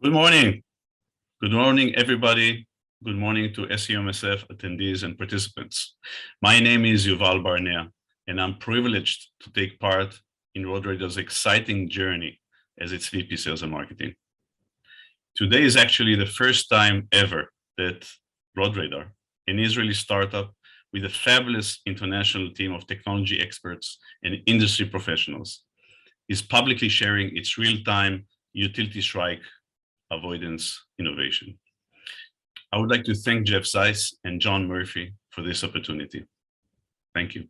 Good morning. Good morning, everybody. Good morning to SEMSF attendees and participants. My name is Yuval Barnea, and I'm privileged to take part in RODRADAR's exciting journey as its VP Sales and Marketing. Today is actually the first time ever that RODRADAR, an Israeli startup with a fabulous international team of technology experts and industry professionals, is publicly sharing its real-time utility strike avoidance innovation. I would like to thank Jeff Zeiss and John Murphy for this opportunity. Thank you.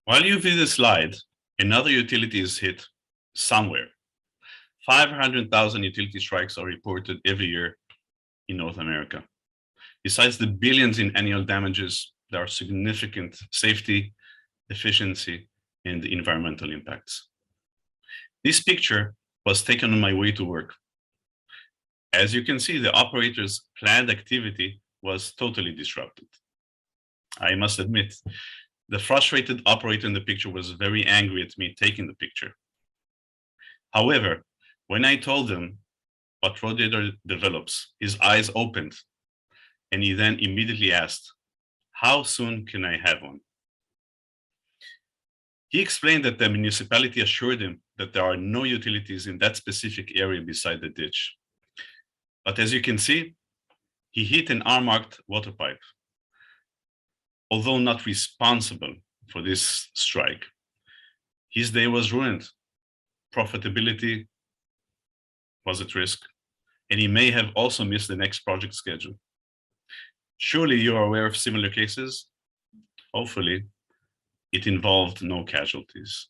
While you view the slide, another utility is hit somewhere. 500,000 utility strikes are reported every year in North America. Besides the billions in annual damages, there are significant safety, efficiency, and environmental impacts. This picture was taken on my way to work. As you can see, the operator's planned activity was totally disrupted. I must admit, the frustrated operator in the picture was very angry at me taking the picture. However, when I told him what RODRADAR develops, his eyes opened, and he then immediately asked, "How soon can I have one?" He explained that the municipality assured him that there are no utilities in that specific area beside the ditch. But as you can see, he hit an unmarked water pipe. Although not responsible for this strike, his day was ruined. Profitability was at risk, and he may have also missed the next project schedule. Surely you are aware of similar cases? Hopefully, it involved no casualties.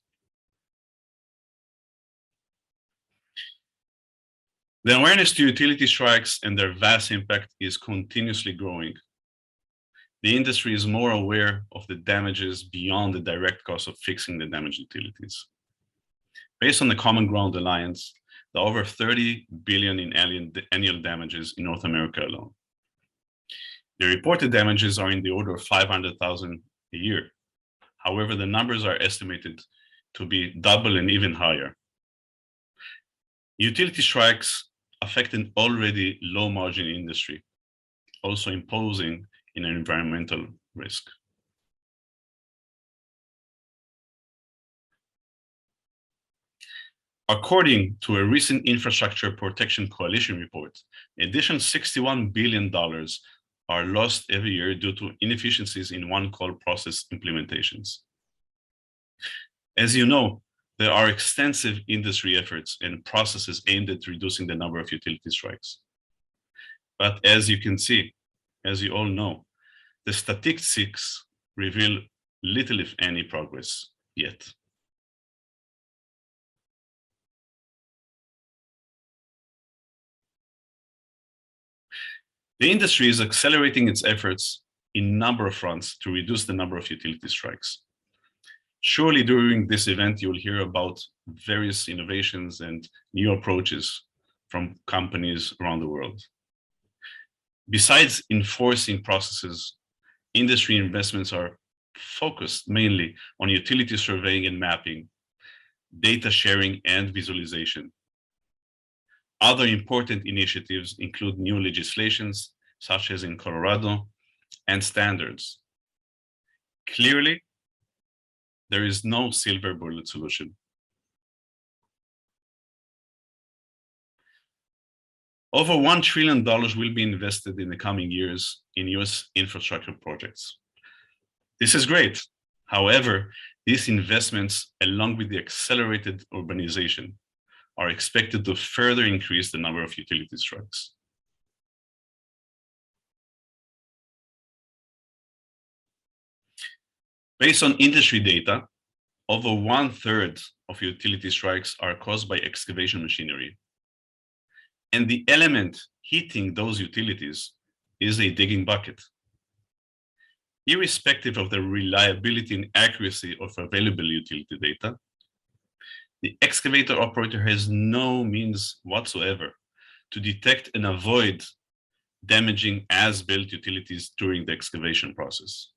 The awareness to utility strikes and their vast impact is continuously growing. The industry is more aware of the damages beyond the direct cost of fixing the damaged utilities. Based on the Common Ground Alliance, there are over 30 billion in annual damages in North America alone. The reported damages are in the order of 500,000 a year. However, the numbers are estimated to be double and even higher. Utility strikes affect an already low margin industry, also imposing an environmental risk. According to a recent Infrastructure Protection Coalition report, an additional $61 billion are lost every year due to inefficiencies in one-call process implementations. As you know, there are extensive industry efforts and processes aimed at reducing the number of utility strikes. But as you can see, as you all know, the statistics reveal little, if any, progress yet. The industry is accelerating its efforts in a number of fronts to reduce the number of utility strikes. Surely during this event, you'll hear about various innovations and new approaches from companies around the world. Besides enforcing processes, industry investments are focused mainly on utility surveying and mapping, data sharing and visualization. Other important initiatives include new legislations, such as in Colorado, and standards. Clearly, there is no silver bullet solution. Over $1 trillion will be invested in the coming years in US infrastructure projects. This is great. However, these investments, along with the accelerated urbanization, are expected to further increase the number of utility strikes. Based on industry data, over 1/3 of utility strikes are caused by excavation machinery. And the element hitting those utilities is a digging bucket. Irrespective of the reliability and accuracy of available utility data, the excavator operator has no means whatsoever to detect and avoid damaging as-built utilities during the excavation process.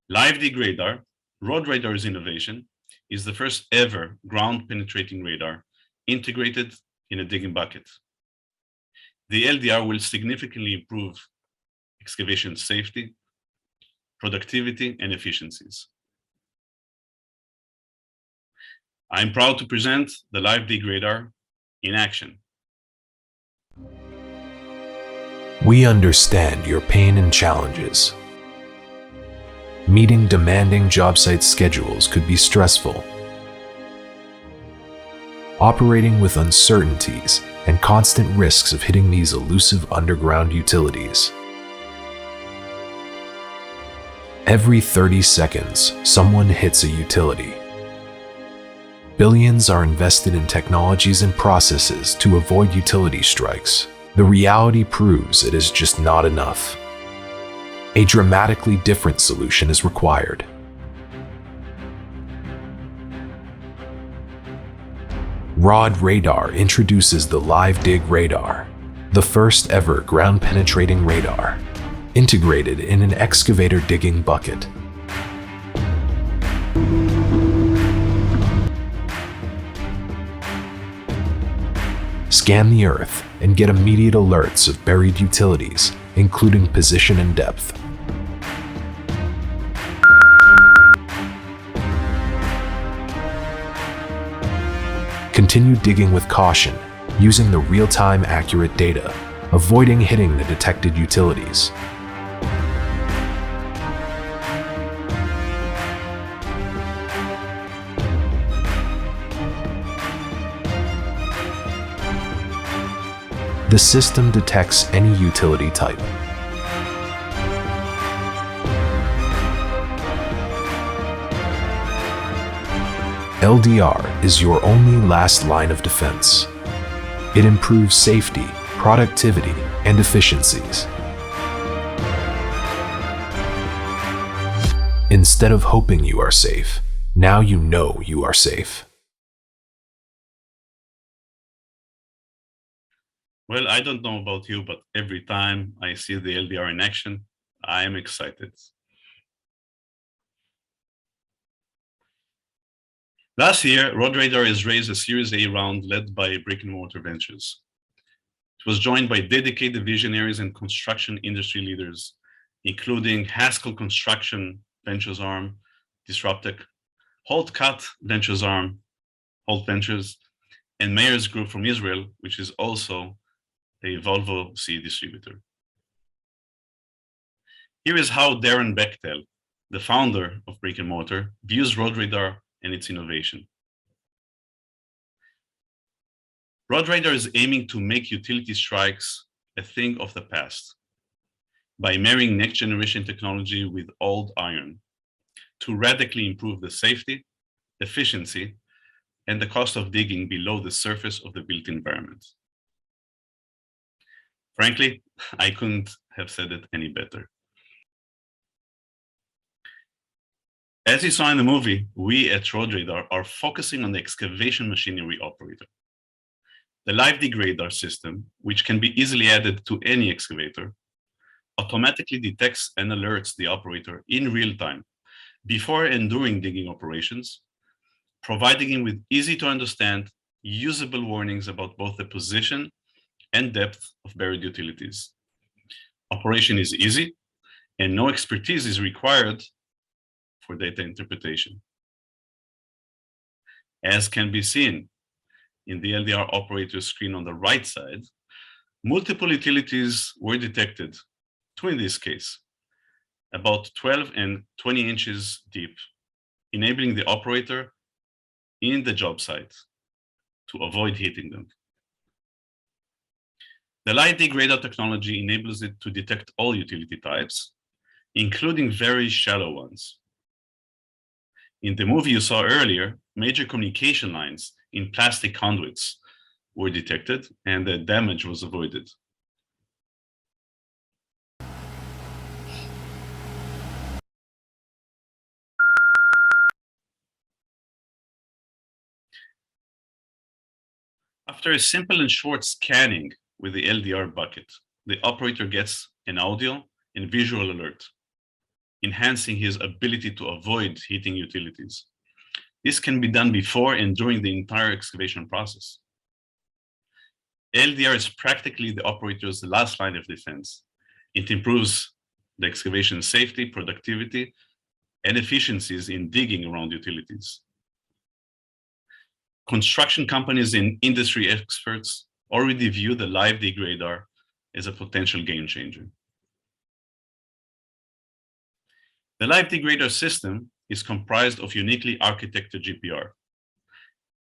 Live dig radar, RODRADAR's innovation is the first ever ground-penetrating radar integrated in a digging bucket. The LDR will significantly improve excavation safety, productivity, and efficiencies. I'm proud to present the Live Dig Radar in action. We understand your pain and challenges. Meeting demanding job site schedules could be stressful. Operating with uncertainties and constant risks of hitting these elusive underground utilities. Every 30 seconds, someone hits a utility. Billions are invested in technologies and processes to avoid utility strikes. The reality proves it is just not enough. A dramatically different solution is required. RODRADAR introduces the Live Dig Radar, the first ever ground-penetrating radar, integrated in an excavator digging bucket. Scan the earth and get immediate alerts of buried utilities, including position and depth. Continue digging with caution, using the real-time accurate data, avoiding hitting the detected utilities. The system detects any utility type. LDR is your only last line of defense. It improves safety, productivity, and efficiencies. Instead of hoping you are safe, now you know you are safe. Well, I don't know about you, but every time I see the LDR in action, I am excited. Last year, RODRADAR has raised a Series A round led by Brick and Mortar Ventures. It was joined by dedicated visionaries and construction industry leaders, including Haskell Construction Ventures arm, Disruptech, Holt Cut Ventures arm, Holt Ventures, and Mayer's Group from Israel, which is also a Volvo CE distributor. Here is how Darren Bechtel, the founder of Brick and Mortar, views RODRADAR and its innovation. RODRADAR is aiming to make utility strikes a thing of the past by marrying next generation technology with old iron to radically improve the safety, efficiency, and the cost of digging below the surface of the built environment. Frankly, I couldn't have said it any better. As you saw in the movie, we at RODRADAR are focusing on the excavation machinery operator. The Live Dig Radar system, which can be easily added to any excavator, automatically detects and alerts the operator in real time before and during digging operations, providing him with easy to understand, usable warnings about both the position and depth of buried utilities. Operation is easy and no expertise is required for data interpretation. As can be seen in the LDR operator screen on the right side, multiple utilities were detected, two in this case, about 12 and 20 inches deep, enabling the operator in the job site to avoid hitting them. The Live Dig Radar technology enables it to detect all utility types, including very shallow ones. In the movie you saw earlier, major communication lines in plastic conduits were detected and the damage was avoided. After a simple and short scanning with the LDR bucket, the operator gets an audio and visual alert. enhancing his ability to avoid hitting utilities. This can be done before and during the entire excavation process. LDR is practically the operator's last line of defense. It improves the excavation safety, productivity, and efficiencies in digging around utilities. Construction companies and industry experts already view the live dig radar as a potential game changer. The live dig radar system is comprised of uniquely architected GPR.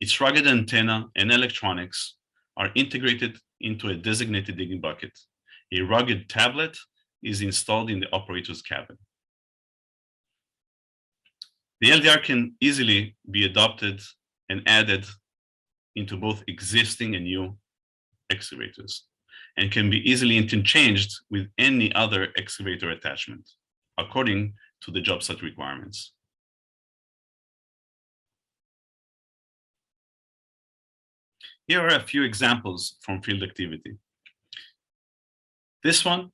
Its rugged antenna and electronics are integrated into a designated digging bucket. A rugged tablet is installed in the operator's cabin. The LDR can easily be adopted and added into both existing and new excavators, and can be easily interchanged with any other excavator attachment, according to the job site requirements. Here are a few examples from field activity. This one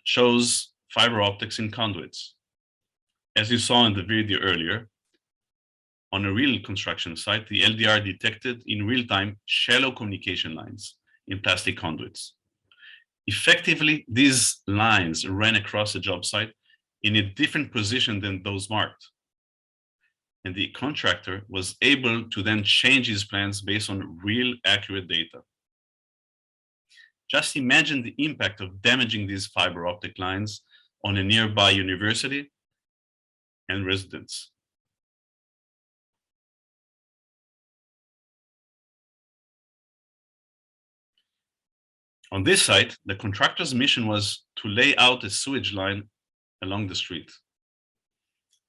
shows fiber optics in conduits. As you saw in the video earlier, on a real construction site, the LDR detected in real time shallow communication lines in plastic conduits. Effectively, these lines ran across the job site in a different position than those marked. And the contractor was able to then change his plans based on real accurate data. Just imagine the impact of damaging these fiber optic lines on a nearby university and residents. On this site, the contractor's mission was to lay out a sewage line along the street.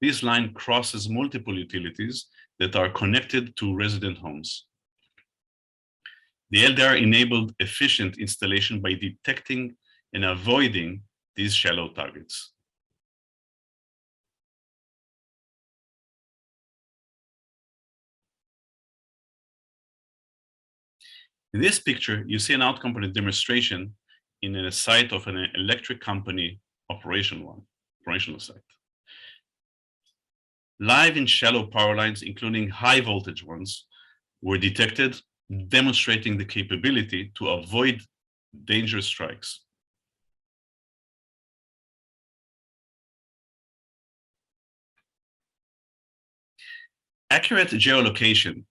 This line crosses multiple utilities that are connected to resident homes. The LDR enabled efficient installation by detecting and avoiding these shallow targets. In this picture, you see an outcome of a demonstration in a site of an electric company operational site. Live and shallow power lines, including high voltage ones, were detected, demonstrating the capability to avoid dangerous strikes. Accurate geolocation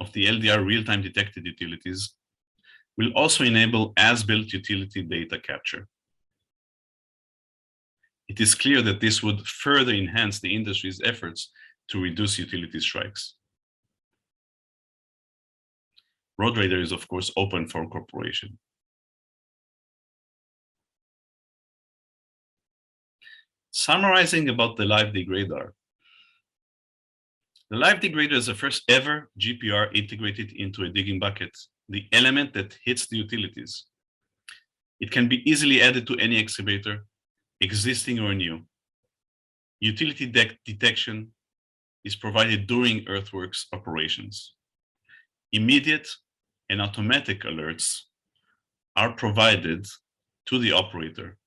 of the LDR real-time detected utilities will also enable as-built utility data capture. It is clear that this would further enhance the industry's efforts to reduce utility strikes. RODRADAR is, of course, open for incorporation. Summarizing about the live dig radar. The live dig radar is the first ever GPR integrated into a digging bucket, the element that hits the utilities. It can be easily added to any excavator, existing or new. Utility detection is provided during earthworks operations. Immediate and automatic alerts are provided to the operator,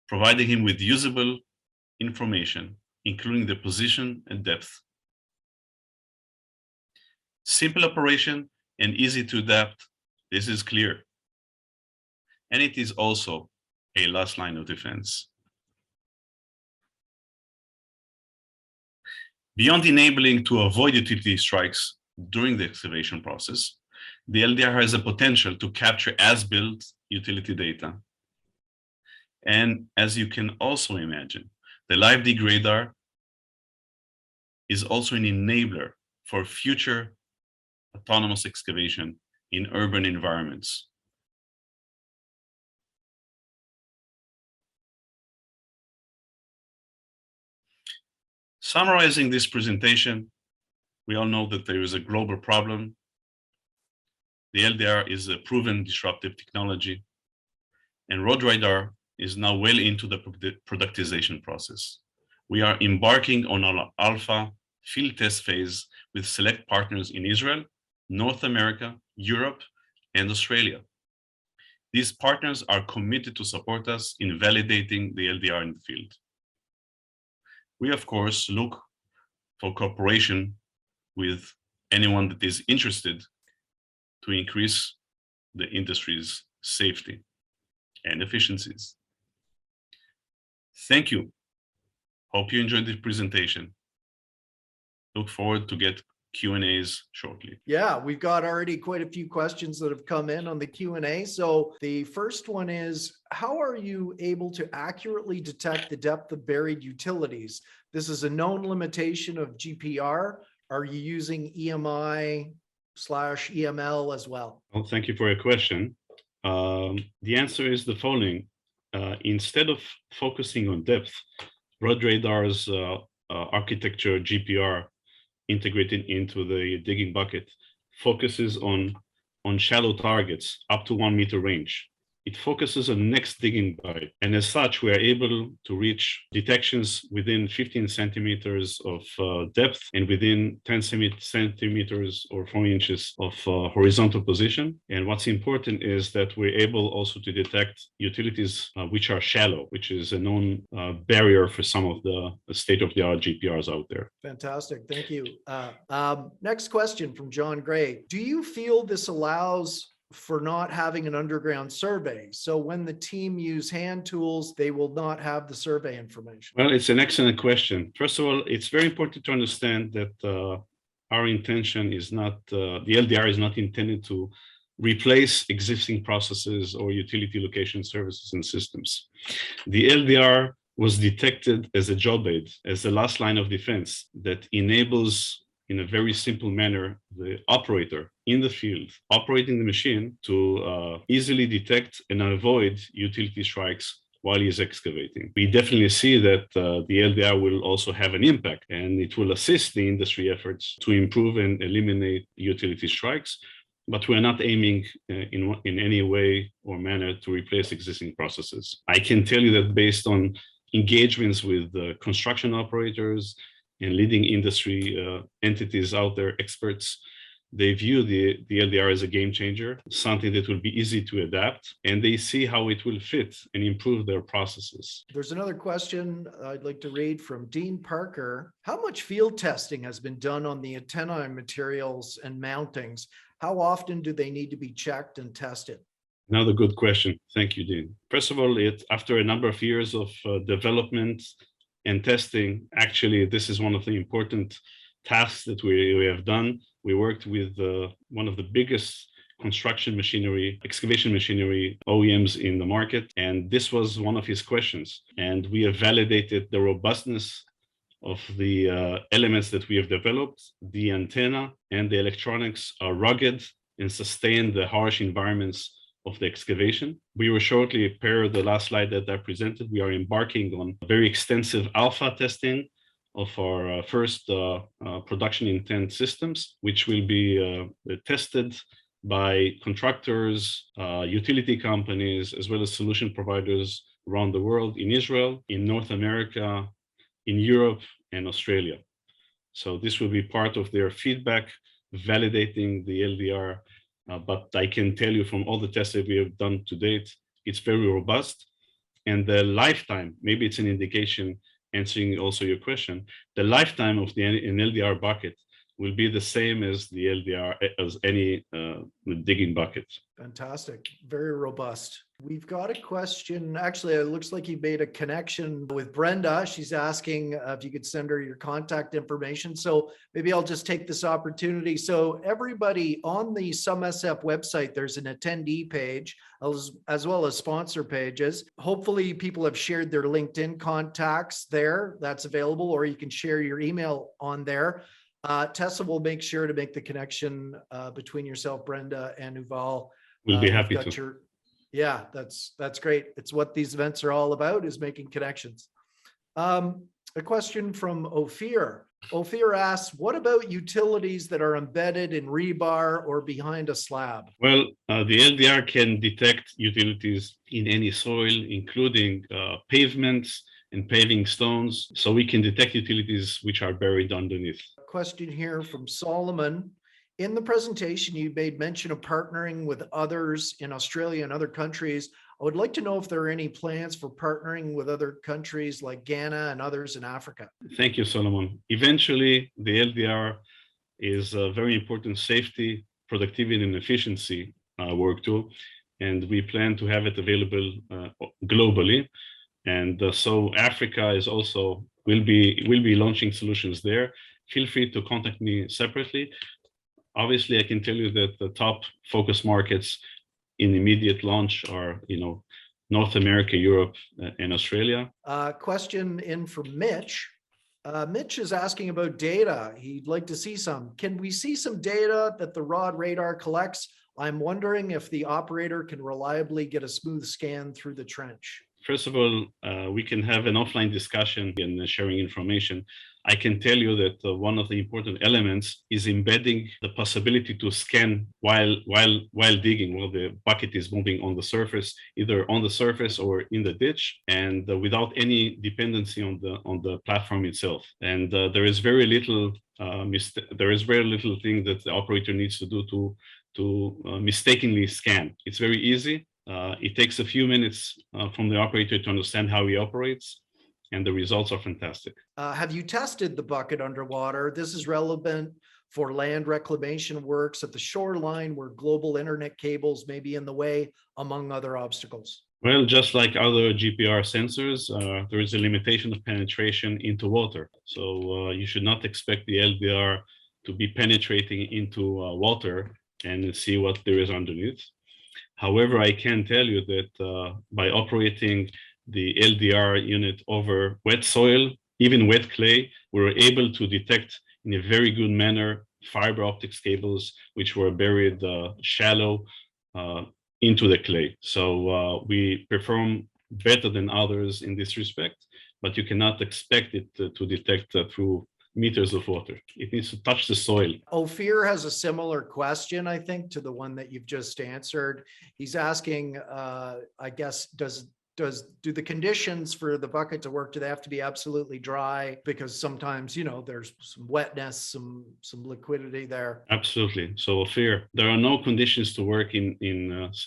providing him with usable information, including the position and depth. Simple operation and easy to adapt, this is clear. And it is also a last line of defense. Beyond enabling to avoid utility strikes during the excavation process, the LDR has a potential to capture as-built utility data. And as you can also imagine, the live dig radar is also an enabler for future autonomous excavation in urban environments. Summarizing this presentation, we all know that there is a global problem. The LDR is a proven disruptive technology, and RODRADAR is now well into the productization process. We are embarking on our alpha field test phase with select partners in Israel, North America, Europe, and Australia. These partners are committed to support us in validating the LDR in the field. We, of course, look for cooperation with anyone that is interested to increase the industry's safety and efficiencies. Thank you. Hope you enjoyed the presentation. Look forward to get Q&As shortly. Yeah, we've got already quite a few questions that have come in on the Q&A. So the first one is, how are you able to accurately detect the depth of buried utilities? This is a known limitation of GPR. Are you using EMI/EML as well? Well, thank you for your question. The answer is the following. Instead of focusing on depth, RODRADAR's architecture GPR integrated into the digging bucket focuses on shallow targets up to 1 meter range. It focuses on next digging bucket, and as such, we are able to reach detections within 15 centimeters of depth and within 10 centimeters or 4 inches of horizontal position. And what's important is that we're able also to detect utilities which are shallow, which is a known barrier for some of the state-of-the-art GPRs out there. Fantastic, thank you. Next question from John Gray. Do you feel this allows for not having an underground survey? So when the team use hand tools, they will not have the survey information. Well, it's an excellent question. First of all, it's very important to understand that our intention is not, the LDR is not intended to replace existing processes or utility location services and systems. The LDR was detected as a job aid, as the last line of defense that enables, in a very simple manner, the operator in the field operating the machine to easily detect and avoid utility strikes while he's excavating. We definitely see that the LDR will also have an impact, and it will assist the industry efforts to improve and eliminate utility strikes, but we're not aiming in any way or manner to replace existing processes. I can tell you that based on engagements with construction operators and leading industry entities out there, experts, they view the LDR as a game changer, something that will be easy to adapt, and they see how it will fit and improve their processes. There's another question I'd like to read from Dean Parker. How much field testing has been done on the antenna materials and mountings? How often do they need to be checked and tested? Another good question. Thank you, Dean. First of all, after a number of years of development and testing, actually, this is one of the important tasks that we have done. We worked with one of the biggest construction machinery, excavation machinery OEMs in the market, and this was one of his questions. And we have validated the robustness of the elements that we have developed. The antenna and the electronics are rugged and sustain the harsh environments of the excavation. We were shortly, per the last slide that I presented, we are embarking on very extensive alpha testing of our first production intent systems, which will be tested by contractors, utility companies, as well as solution providers around the world, in Israel, in North America, in Europe, and Australia. So this will be part of their feedback, validating the LDR. But I can tell you from all the tests that we have done to date, it's very robust. And the lifetime, maybe it's an indication, answering also your question, the lifetime of an LDR bucket will be the same as the LDR, as any digging bucket. Fantastic, very robust. We've got a question. Actually, it looks like you made a connection with Brenda. She's asking if you could send her your contact information. So maybe I'll just take this opportunity. So everybody on the SumSF website, there's an attendee page as well as sponsor pages. Hopefully people have shared their LinkedIn contacts there. That's available, or you can share your email on there. Tessa will make sure to make the connection between yourself, Brenda, and Yuval. We'll be happy to. Yeah, that's great. It's what these events are all about, is making connections. A question from Ophir. Ophir asks, what about utilities that are embedded in rebar or behind a slab? Well, the LDR can detect utilities in any soil, including pavements and paving stones. So we can detect utilities which are buried underneath. Question here from Solomon. In the presentation, you made mention of partnering with others in Australia and other countries. I would like to know if there are any plans for partnering with other countries like Ghana and others in Africa. Thank you, Solomon. Eventually, the LDR is a very important safety, productivity, and efficiency work tool, and we plan to have it available globally. And so Africa is also will be launching solutions there. Feel free to contact me separately. Obviously, I can tell you that the top focus markets in immediate launch are, North America, Europe, and Australia. Question in from Mitch. Mitch is asking about data. He'd like to see some. Can we see some data that the RODRADAR collects? I'm wondering if the operator can reliably get a smooth scan through the trench. First of all, we can have an offline discussion and sharing information. I can tell you that one of the important elements is embedding the possibility to scan while digging, while the bucket is moving on the surface, either on the surface or in the ditch, and without any dependency on the platform itself. And there is very little thing that the operator needs to do to mistakenly scan. It's very easy. It takes a few minutes from the operator to understand how he operates, and the results are fantastic. Have you tested the bucket underwater? This is relevant for land reclamation works at the shoreline where global internet cables may be in the way, among other obstacles. Well, just like other GPR sensors, there is a limitation of penetration into water. So you should not expect the LDR to be penetrating into water and see what there is underneath. However, I can tell you that by operating the LDR unit over wet soil, even wet clay, we were able to detect in a very good manner fiber optics cables which were buried shallow into the clay. So we perform better than others in this respect, but you cannot expect it to detect through meters of water. It needs to touch the soil. Ophir has a similar question, I think, to the one that you've just answered. He's asking, I guess, do the conditions for the bucket to work, do they have to be absolutely dry? Because sometimes, there's some wetness, some liquidity there. Absolutely. So Ophir, there are no conditions to work in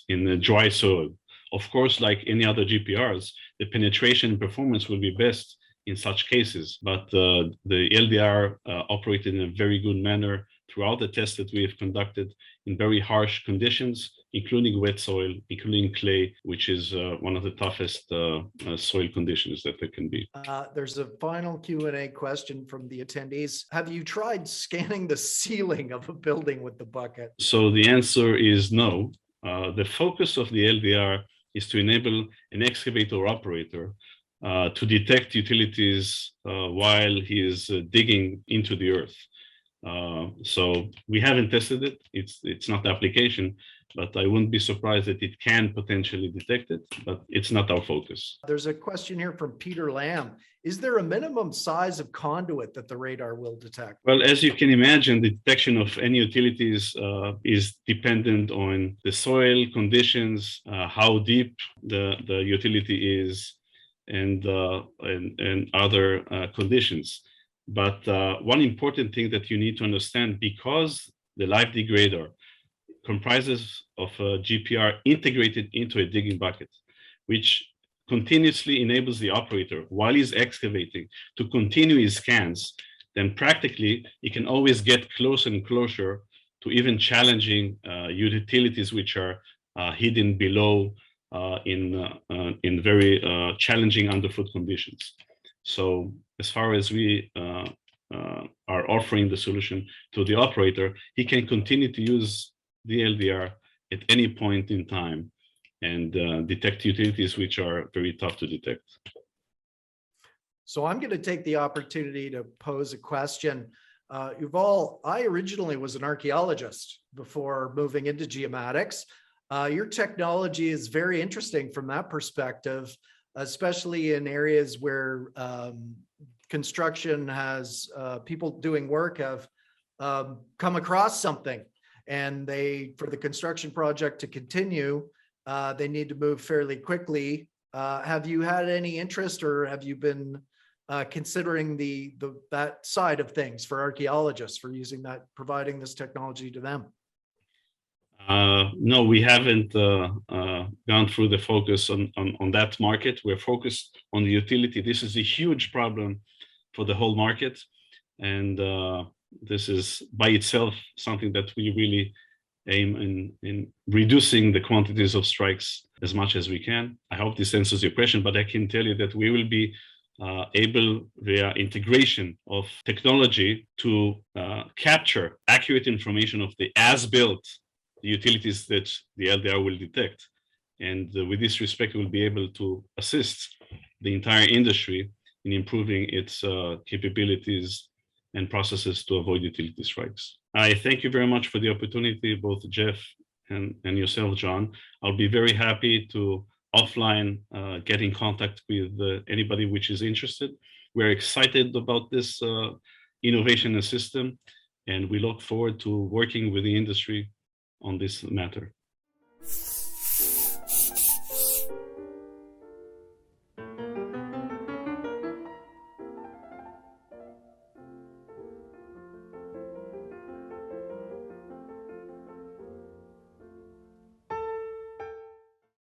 the dry soil. Of course, like any other GPRs, the penetration and performance will be best in such cases, but the LDR operated in a very good manner throughout the tests that we have conducted in very harsh conditions, including wet soil, including clay, which is one of the toughest soil conditions that there can be. There's a final Q&A question from the attendees. Have you tried scanning the ceiling of a building with the bucket? So the answer is no. The focus of the LDR is to enable an excavator operator to detect utilities while he is digging into the earth. So we haven't tested it. It's not the application, but I wouldn't be surprised that it can potentially detect it, but it's not our focus. There's a question here from Peter Lamb. Is there a minimum size of conduit that the radar will detect? Well, as you can imagine, the detection of any utilities is dependent on the soil conditions, how deep the utility is, and other conditions. But one important thing that you need to understand, because the live dig radar comprises of a GPR integrated into a digging bucket, which continuously enables the operator while he's excavating to continue his scans, then practically he can always get closer and closer to even challenging utilities which are hidden below in very challenging underfoot conditions. So as far as we are offering the solution to the operator, he can continue to use the LDR at any point in time and detect utilities which are very tough to detect. So I'm going to take the opportunity to pose a question. Yuval, I originally was an archaeologist before moving into geomatics. Your technology is very interesting from that perspective, especially in areas where construction has people doing work have come across something, and for the construction project to continue, they need to move fairly quickly. Have you had any interest, or have you been considering that side of things for archaeologists, for using that, providing this technology to them? No, we haven't gone through the focus on that market. We're focused on the utility. This is a huge problem for the whole market. And this is by itself something that we really aim in reducing the quantities of strikes as much as we can. I hope this answers your question, but I can tell you that we will be able, via integration of technology, to capture accurate information of the as-built utilities that the LDR will detect. And with this respect, we'll be able to assist the entire industry in improving its capabilities and processes to avoid utility strikes. I thank you very much for the opportunity, both Jeff and yourself, John. I'll be very happy to offline get in contact with anybody which is interested. We're excited about this innovation and system, and we look forward to working with the industry on this matter.